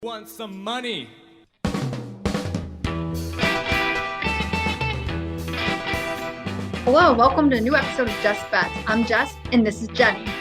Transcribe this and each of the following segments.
Want some money? Hello, welcome to a new episode of Jess Bets. I'm Jess, and this is Jenny.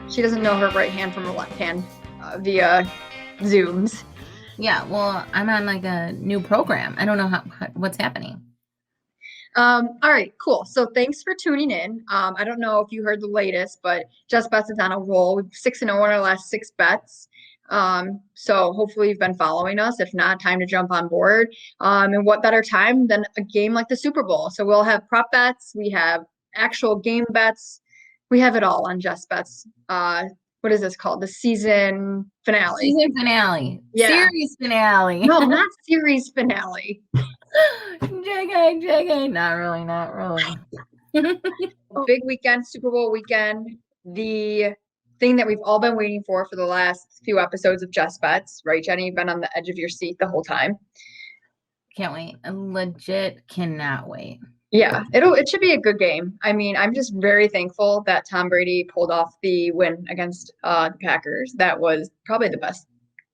She doesn't know her right hand from her left hand via Zooms. Yeah, well, I'm on like a new program. I don't know what's happening. All right, cool. So thanks for tuning in. I don't know if you heard the latest, but Jess Bets is on a roll. We've 6-0 in our last 6 bets. So hopefully you've been following us. If not, time to jump on board. And what better time than a game like the Super Bowl? So we'll have prop bets, we have actual game bets, we have it all on Jess Bets. What is this called? The season finale. Season finale. Yeah. Series finale. No, not series finale. JK. Not really. Big weekend, Super Bowl weekend. The thing that we've all been waiting for the last few episodes of Jess Bets, right, Jenny? You've been on the edge of your seat the whole time. Can't wait. I legit cannot wait. Yeah, it should be a good game. I mean, I'm just very thankful that Tom Brady pulled off the win against the Packers. That was probably the best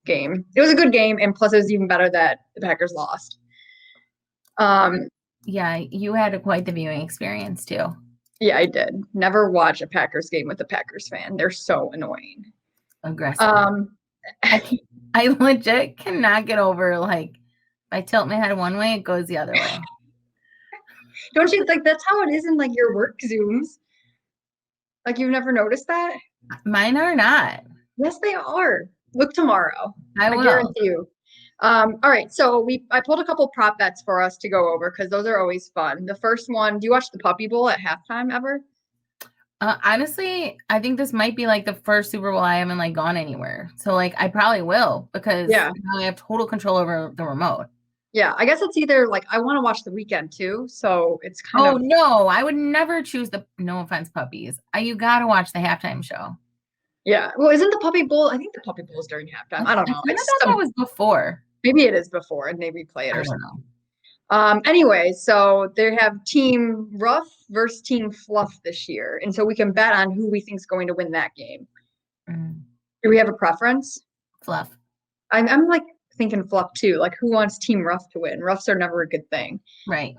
game. It was a good game, and plus it was even better that the Packers lost. Yeah, you had quite the viewing experience too. Yeah, I did. Never watch a Packers game with a Packers fan. They're so annoying. Aggressive. I legit cannot get over, like, if I tilt my head one way, it goes the other way. Don't you like that's how it is in like your work Zooms? Like you've never noticed that? Mine are not. Yes, they are. Look tomorrow. I will. guarantee you. All right, so I pulled a couple prop bets for us to go over because those are always fun. The first one, do you watch the Puppy Bowl at halftime ever? Honestly, I think this might be like the first Super Bowl I haven't like gone anywhere. So like I probably will because now I have total control over the remote. Yeah, I guess it's either like I want to watch the weekend too, so it's kind of. Oh no, I would never choose no offense puppies. You got to watch the halftime show. Yeah, well, isn't the Puppy Bowl? I think the Puppy Bowl is during halftime. I don't know. I thought that was before. Maybe it is before, and they replay it or something. Know. Anyway, so they have Team Rough versus Team Fluff this year, and so we can bet on who we think is going to win that game. Do we have a preference? Fluff. I'm like thinking Fluff too. Like, who wants Team Rough to win? Roughs are never a good thing. Right.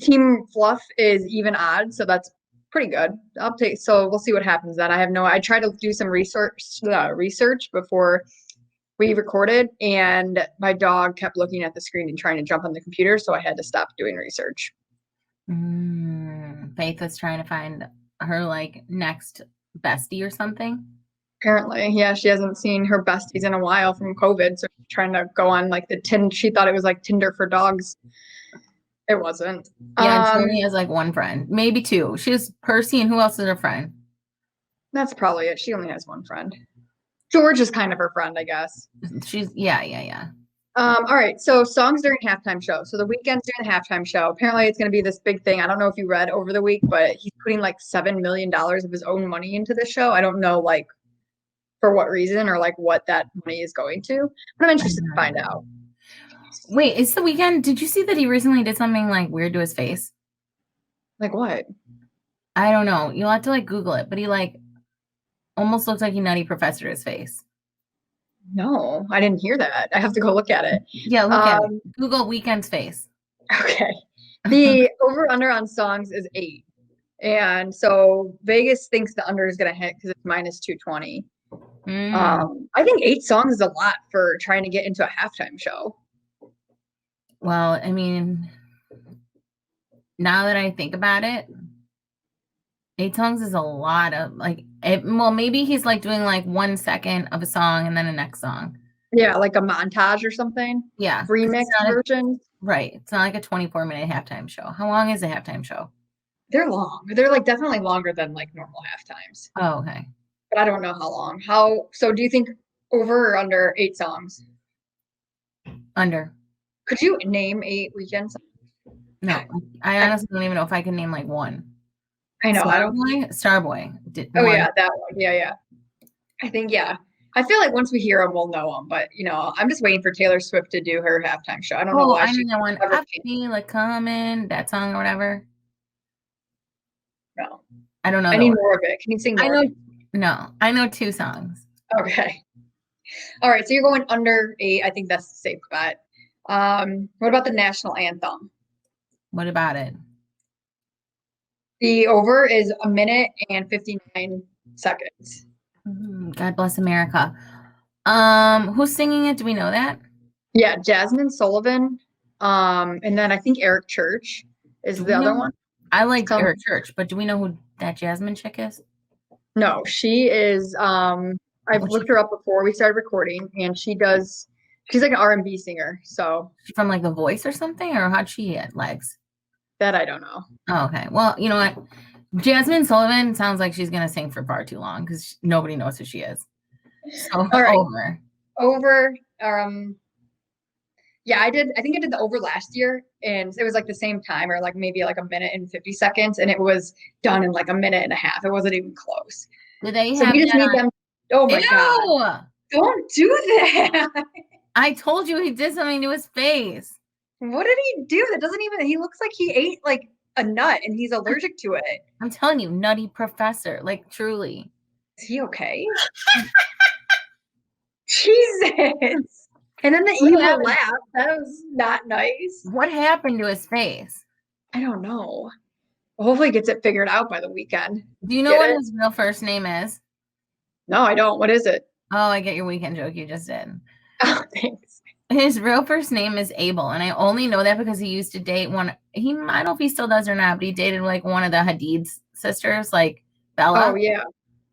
Team Fluff is even odds, so that's pretty good. So we'll see what happens then. I tried to do some research before we recorded, and my dog kept looking at the screen and trying to jump on the computer, so I had to stop doing research. Faith is trying to find her like next bestie or something. Apparently, yeah, she hasn't seen her besties in a while from COVID, so she's trying to go on like she thought it was like Tinder for dogs. It wasn't. Yeah, she only has like one friend, maybe two. She has Percy, and who else is her friend? That's probably it. She only has one friend. George is kind of her friend, I guess. She's yeah. All right, so songs during halftime show. So the weekend's during the halftime show. Apparently, it's going to be this big thing. I don't know if you read over the week, but he's putting like $7 million of his own money into this show. I don't know, like, for what reason or like what that money is going to. But I'm interested to find out. Wait, it's the weekend. Did you see that he recently did something like weird to his face? Like what? I don't know. You'll have to like Google it, but he like almost looks like a nutty professor his face. No, I didn't hear that. I have to go look at it. Yeah, look at it. Google Weekend's face. Okay. The over-under on songs is 8. And so Vegas thinks the under is going to hit because it's minus 220. I think 8 songs is a lot for trying to get into a halftime show. Well, I mean, now that I think about it, 8 songs is a lot of like, maybe he's like doing like 1 second of a song and then a next song. Yeah, like a montage or something. Yeah. Remix version. Right. It's not like a 24-minute halftime show. How long is a halftime show? They're long. They're like definitely longer than like normal halftimes. Oh, okay. But I don't know how long. So do you think over or under 8 songs? Under. Could you name 8 weekend songs? No. I honestly don't even know if I can name like one. I know. Starboy. Yeah, that one. Yeah. I think, yeah. I feel like once we hear them, we'll know them. But, I'm just waiting for Taylor Swift to do her halftime show. I don't know why. I know that one. I feel like coming, that song or whatever. No. I don't know. I need more of it. Can you sing more? I know 2 songs. Okay. All right, so you're going under 8. I think that's a safe bet. What about the national anthem? What about it? The over is 1 minute and 59 seconds. God bless America. Who's singing it? Do we know that? Yeah, Jasmine Sullivan. And then I think Eric Church is Do the we other know? one. I like Eric Church, but do we know who that Jasmine chick is? No, she is I've What's she looked her up before we started recording, and she's like an R&B singer, so from, like, The Voice or something? Or how'd she get legs? that I don't know. Oh, okay. Well, you know what? Jasmine Sullivan sounds like she's gonna sing for far too long because nobody knows who she is. So All right. over. Yeah, I think I did the over last year, and it was like the same time, or like maybe like 1 minute and 50 seconds, and it was done in like 1.5 minutes. It wasn't even close. Do they So have we just that need them. Oh my God. Ew! Don't do that. I told you he did something to his face. What did he do? He looks like he ate like a nut and he's allergic to it. I'm telling you, nutty professor. Like, truly. Is he okay? Jesus. And then the What evil happened? laugh. That was not nice. What happened to his face? I don't know. Hopefully he gets it figured out by the weekend. Do you know what his real first name is? No, I don't. What is it? Oh, I get your weekend joke you just did. Oh, thanks. His real first name is Abel, and I only know that because he used to date I don't know if he still does or not, but he dated like one of the Hadid's sisters, like Bella. Oh, yeah.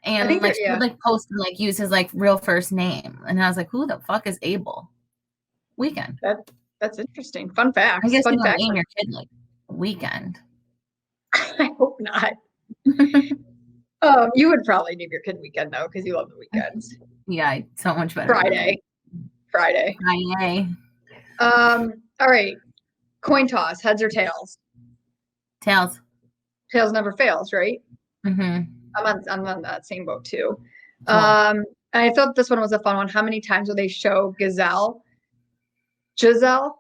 And like she would like post and like use his like real first name. And I was like, who the fuck is Abel? Weekend. That's interesting. Fun fact. I guess you Fun don't fact. name your kid like Weekend. I hope not. You would probably name your kid Weekend though, because you love the weekends. Yeah, so much better. Friday. All right. Coin toss, heads or tails? Tails. Tails never fails, right? Mm-hmm. I'm on that same boat too. Cool. I thought this one was a fun one. How many times will they show Gazelle? Gisele.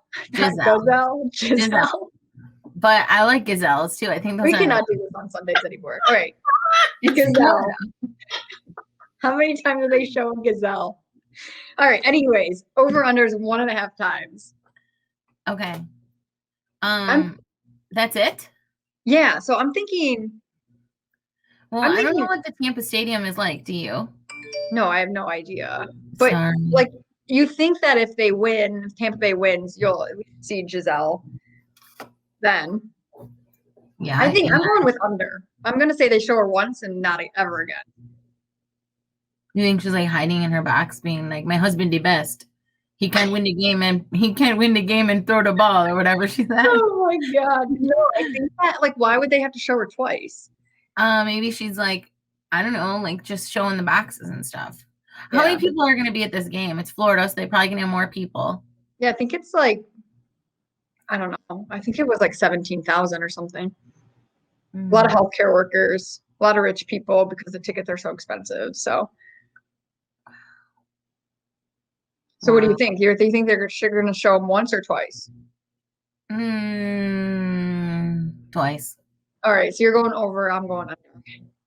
But I like gazelles too. I think those we cannot do this on Sundays anymore. All right. Gazelle. How many times do they show Gazelle? All right. Anyways, over under is 1.5 times. Okay. That's it? Yeah. So I'm thinking. Well, I don't know what the Tampa Stadium is like. Do you? No, I have no idea. But like, you think that if Tampa Bay wins, you'll see Gisele. Then. Yeah. I think I'm going with under. I'm going to say they show her once and not ever again. You think she's like hiding in her box, being like, "My husband the best. He can't win the game and throw the ball," or whatever she said. Oh my God! No, I think that like, why would they have to show her twice? Maybe she's like, I don't know, like just showing the boxes and stuff. How many people are going to be at this game? It's Florida, so they probably can have more people. Yeah, I think it's like, I don't know. I think it was like 17,000 or something. A lot of healthcare workers, a lot of rich people because the tickets are so expensive. So what do you think? Do you think they're going to show them once or twice? Twice. All right. So you're going over. I'm going under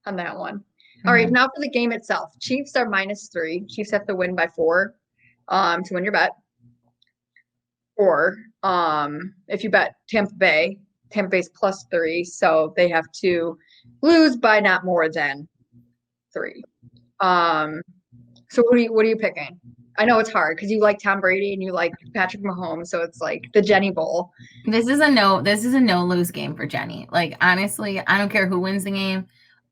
on that one. All right. Now for the game itself. Chiefs are -3. Chiefs have to win by 4 to win your bet. Or if you bet Tampa Bay's +3. So they have to lose by not more than 3. So what are you picking? I know it's hard because you like Tom Brady and you like Patrick Mahomes, so it's like the Jenny Bowl. This is a no lose game for Jenny. Like, honestly, I don't care who wins the game.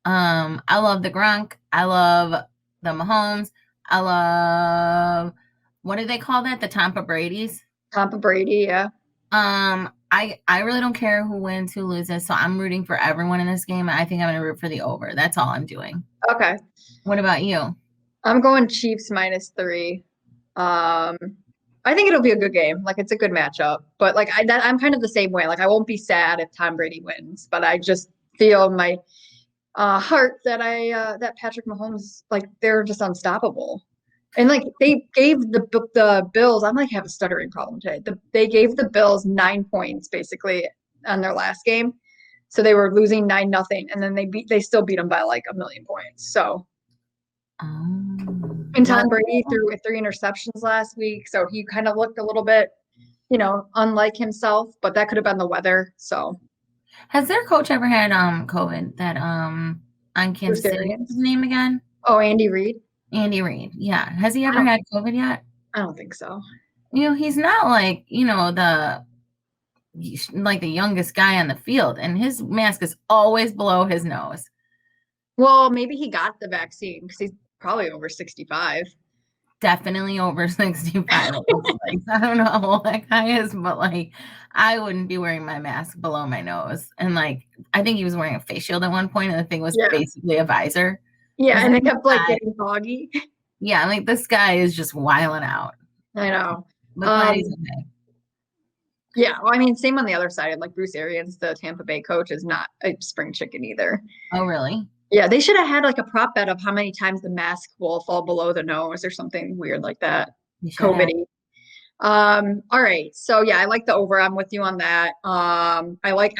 I love the Gronk. I love the Mahomes. I love, what do they call that? The Tompa Bradys? Tompa Brady, yeah. I really don't care who wins, who loses. So I'm rooting for everyone in this game. I think I'm going to root for the over. That's all I'm doing. Okay. What about you? I'm going Chiefs -3. I think it'll be a good game. Like, it's a good matchup. But like I'm kind of the same way. Like, I won't be sad if Tom Brady wins, but I just feel in my heart that that Patrick Mahomes, like, they're just unstoppable. And like they gave the Bills, I'm like have a stuttering problem today. They gave the Bills 9 points basically on their last game. So they were losing 9-0, and then they still beat them by like 1,000,000 points. So And Tom Brady threw 3 interceptions last week, so he kind of looked a little bit, unlike himself, but that could have been the weather. So Has their coach ever had COVID? That on Kansas City, what's his name again? Oh, Andy Reid. Andy Reid. Yeah. Has he ever had COVID yet? I don't think so. He's not like, the youngest guy on the field, and his mask is always below his nose. Well, maybe he got the vaccine because he's probably over 65. Definitely over 65. I don't know how old that guy is, but I wouldn't be wearing my mask below my nose. And I think he was wearing a face shield at one point, and the thing was basically a visor. Yeah, and it kept getting foggy. Yeah, this guy is just wilding out. I know. But he's okay. Yeah, well, I mean, same on the other side. Bruce Arians, the Tampa Bay coach, is not a spring chicken either. Oh, really? Yeah, they should have had a prop bet of how many times the mask will fall below the nose or something weird like that. COVID-y. All right. So yeah, I like the over. I'm with you on that. I like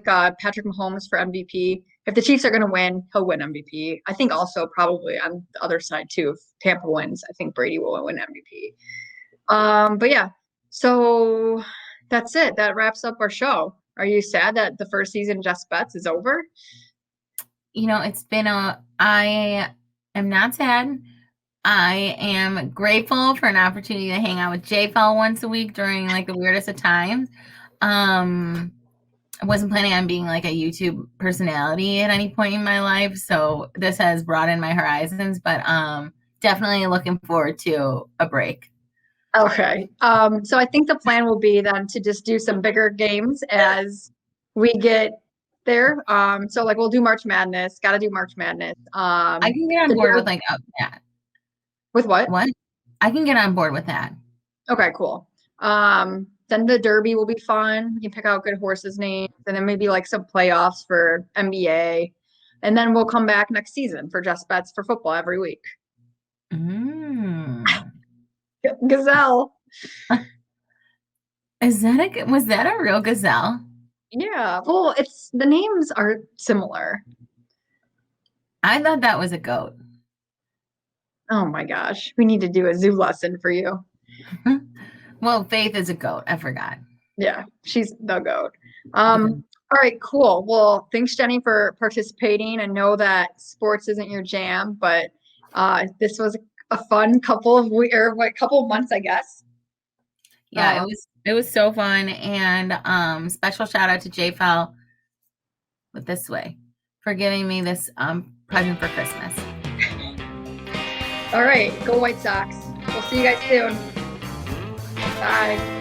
Patrick Mahomes for MVP. If the Chiefs are going to win, he'll win MVP. I think also probably on the other side too. If Tampa wins, I think Brady will win MVP. But yeah, so that's it. That wraps up our show. Are you sad that the first season Just Bets is over? It's been I am not sad. I am grateful for an opportunity to hang out with J-Fel once a week during the weirdest of times. I wasn't planning on being a YouTube personality at any point in my life, so this has broadened my horizons, but definitely looking forward to a break. Okay. So I think the plan will be then to just do some bigger games as we get there. So we'll do March Madness. Got to do March Madness. I can get on board with that. With what? What? I can get on board with that. Okay, cool. Then the Derby will be fun. We can pick out good horses' names, and then maybe some playoffs for NBA. And then we'll come back next season for Just Bets for football every week. Gazelle. Was that a real gazelle? Yeah. Well, the names are similar. I thought that was a goat. Oh my gosh. We need to do a zoo lesson for you. Well, Faith is a goat. I forgot. Yeah, she's the goat. All right, cool. Well, thanks, Jenny, for participating. I know that sports isn't your jam, but this was a fun couple of months, I guess. Yeah, it was so fun, and special shout out to J-Fel with This Way for giving me this present for Christmas. All right, go White Sox. We'll see you guys soon. Bye.